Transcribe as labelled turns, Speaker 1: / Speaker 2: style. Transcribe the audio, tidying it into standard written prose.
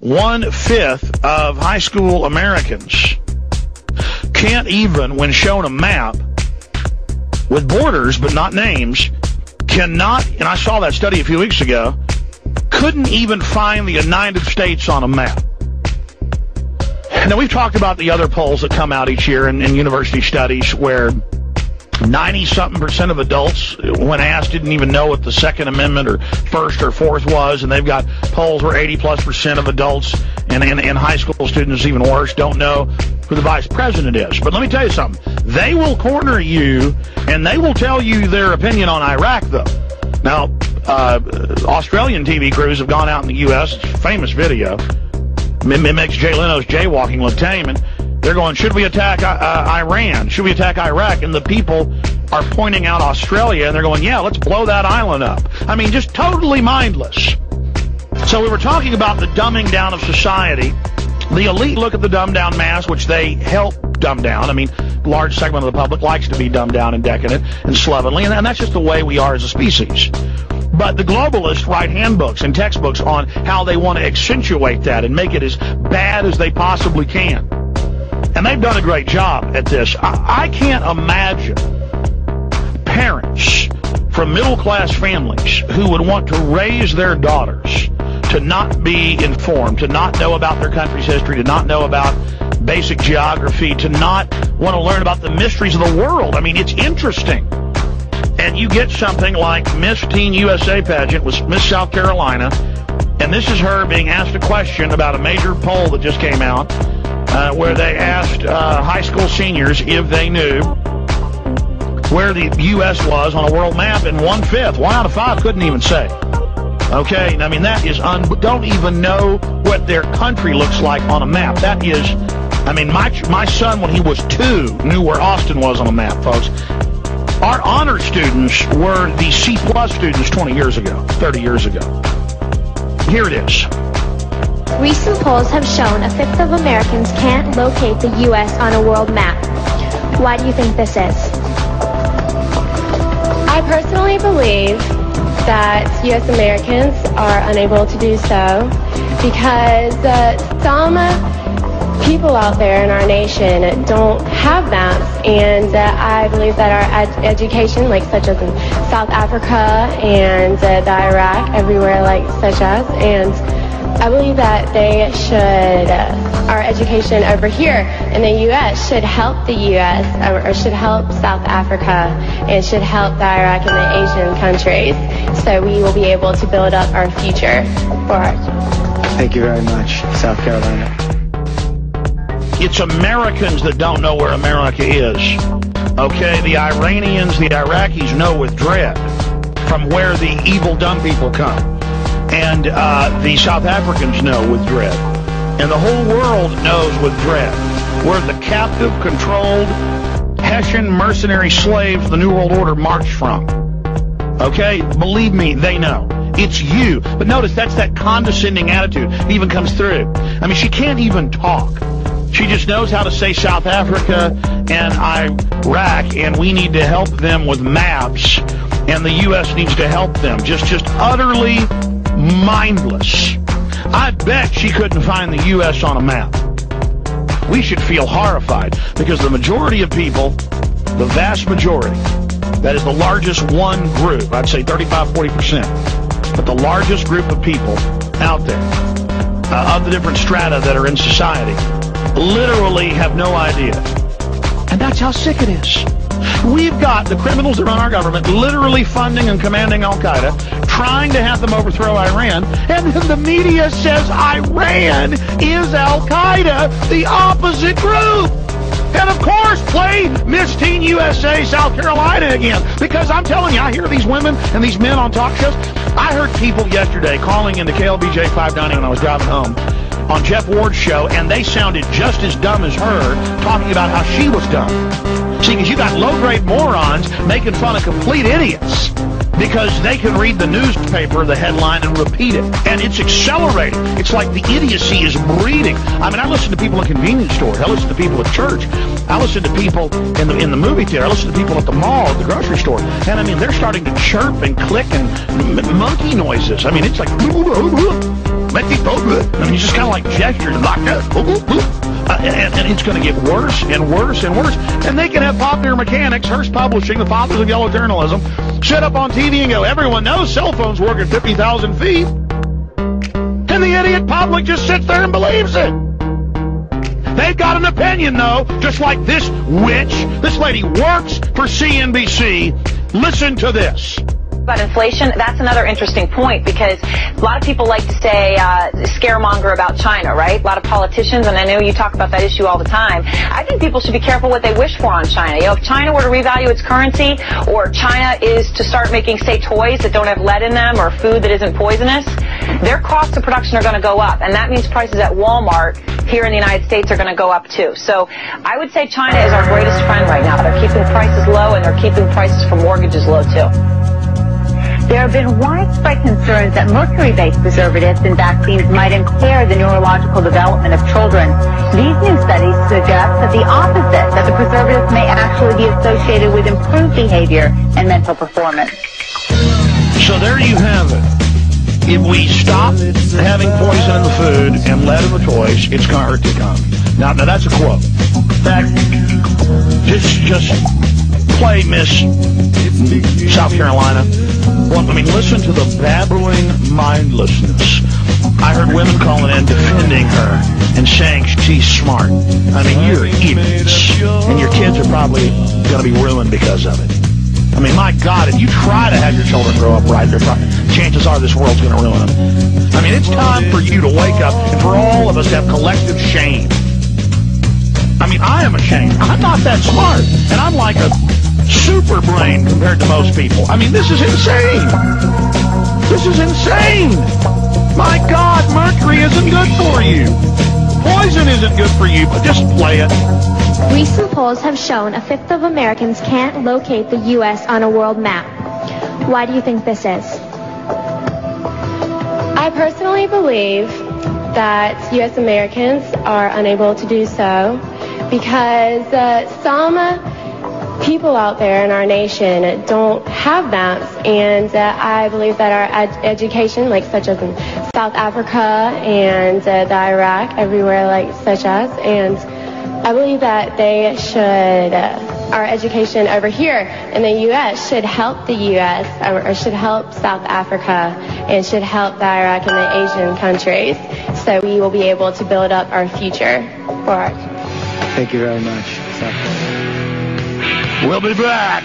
Speaker 1: 1/5 of high school Americans can't even, when shown a map with borders but not names, cannot, and I saw that study a few weeks ago, couldn't even find the United States on a map. Now, we've talked about the other polls that come out each year in university studies where 90-something% of adults, when asked, didn't even know what the Second Amendment or First or Fourth was, and they've got polls where 80+% of adults and high school students, even worse, don't know who the vice president is. But let me tell you something. They will corner you, and they will tell you their opinion on Iraq, though. Now, Australian TV crews have gone out in the U.S., it's a famous video. It makes Jay Leno's jaywalking look tame, and they're going, should we attack Iran? Should we attack Iraq? And the people are pointing out Australia, and they're going, yeah, let's blow that island up. I mean, just totally mindless. So we were talking about the dumbing down of society. The elite look at the dumbed down mass, which they help dumb down. I mean, a large segment of the public likes to be dumbed down and decadent and slovenly, and that's just the way we are as a species. But the globalists write handbooks and textbooks on how they want to accentuate that and make it as bad as they possibly can. And they've done a great job at this. I can't imagine parents from middle-class families who would want to raise their daughters to not be informed, to not know about their country's history, to not know about basic geography, to not want to learn about the mysteries of the world. I mean, it's interesting. And you get something like Miss Teen USA pageant with Miss South Carolina, and this is her being asked a question about a major poll that just came out, where they asked high school seniors if they knew where the U.S. was on a world map, and 1/5, 1 out of 5 couldn't even say. Okay, I mean, that is, don't even know what their country looks like on a map. That is, I mean, my son, when he was 2, knew where Austin was on a map, folks. Our honor students were the C+ students 20 years ago, 30 years ago. Here it is.
Speaker 2: Recent polls have shown 1/5 of Americans can't locate the U.S. on a world map. Why do you think this is?
Speaker 3: I personally believe that U.S. Americans are unable to do so because some people out there in our nation don't have maps, and I believe that our education, like such as in South Africa and the Iraq, everywhere like such as, and I believe that they should, our education over here in the U.S. should help the U.S. or should help South Africa and should help the Iraq and the Asian countries, so we will be able to build up our future for our children.
Speaker 4: Thank you very much, South Carolina.
Speaker 1: It's Americans that don't know where America is. Okay, the Iranians, the Iraqis know with dread from where the evil dumb people come. And the South Africans know with dread. And the whole world knows with dread. We're the captive, controlled, Hessian mercenary slaves the New World Order marched from. Okay? Believe me, they know. It's you. But notice, that's that condescending attitude that even comes through. I mean, she can't even talk. She just knows how to say South Africa and Iraq, and we need to help them with maps, and the U.S. needs to help them. Just utterly mindless. I bet she couldn't find the U.S. on a map. We should feel horrified because the majority of people, the vast majority, that is the largest one group, I'd say 35-40%, but the largest group of people out there, of the different strata that are in society, literally have no idea. And that's how sick it is. We've got the criminals that run our government literally funding and commanding Al-Qaeda, trying to have them overthrow Iran, and then the media says Iran is Al-Qaeda, the opposite group. And of course, play Miss Teen USA South Carolina again. Because I'm telling you, I hear these women and these men on talk shows. I heard people yesterday calling into KLBJ 590 when I was driving home on Jeff Ward's show, and they sounded just as dumb as her, talking about how she was dumb. See, because you got low-grade morons making fun of complete idiots because they can read the newspaper, the headline, and repeat it. And it's accelerating. It's like the idiocy is breeding. I mean, I listen to people in convenience stores. I listen to people at church. I listen to people in the movie theater. I listen to people at the mall, at the grocery store. And, I mean, they're starting to chirp and click and monkey noises. I mean, it's like... I mean, he's just kind of like gestures like that. And it's going to get worse and worse and worse. And they can have Popular Mechanics, Hearst Publishing, the fathers of yellow journalism, sit up on TV and go, everyone knows cell phones work at 50,000 feet. And the idiot public just sits there and believes it. They've got an opinion, though, just like this witch. This lady works for CNBC. Listen to this.
Speaker 5: About inflation, that's another interesting point, because a lot of people like to say scaremonger about China, right? A lot of politicians, and I know you talk about that issue all the time. I think people should be careful what they wish for on China. You know, if China were to revalue its currency, or China is to start making, say, toys that don't have lead in them or food that isn't poisonous, their costs of production are going to go up, and that means prices at Walmart here in the United States are going to go up too. So I would say China is our greatest friend right now. They're keeping prices low, and they're keeping prices for mortgages low too.
Speaker 6: There have been widespread concerns that mercury-based preservatives in vaccines might impair the neurological development of children. These new studies suggest that the opposite, that the preservatives may actually be associated with improved behavior and mental performance.
Speaker 1: So there you have it. If we stop having poison in the food and lead in the toys, it's going to hurt the economy. Now that's a quote. In fact, just play Miss South Carolina. Well, I mean, listen to the babbling mindlessness. I heard women calling in defending her and saying she's smart. I mean, you're idiots. And your kids are probably going to be ruined because of it. I mean, my God, if you try to have your children grow up right, chances are this world's going to ruin them. I mean, it's time for you to wake up and for all of us to have collective shame. I mean, I am ashamed. I'm not that smart. And I'm like a super brain compared to most people. I mean, this is insane. This is insane. My God, mercury isn't good for you. Poison isn't good for you, but just play it.
Speaker 2: Recent polls have shown a fifth of Americans can't locate the U.S. on a world map. Why do you think this is?
Speaker 3: I personally believe that U.S. Americans are unable to do so because some people out there in our nation don't have maps, and I believe that our education, like such as in South Africa and the Iraq, everywhere like such as, and I believe that they should, our education over here in the U.S. should help the U.S. or should help South Africa and should help the Iraq and the Asian countries, so we will be able to build up our future for our.
Speaker 4: Thank you very much.
Speaker 1: We'll be back.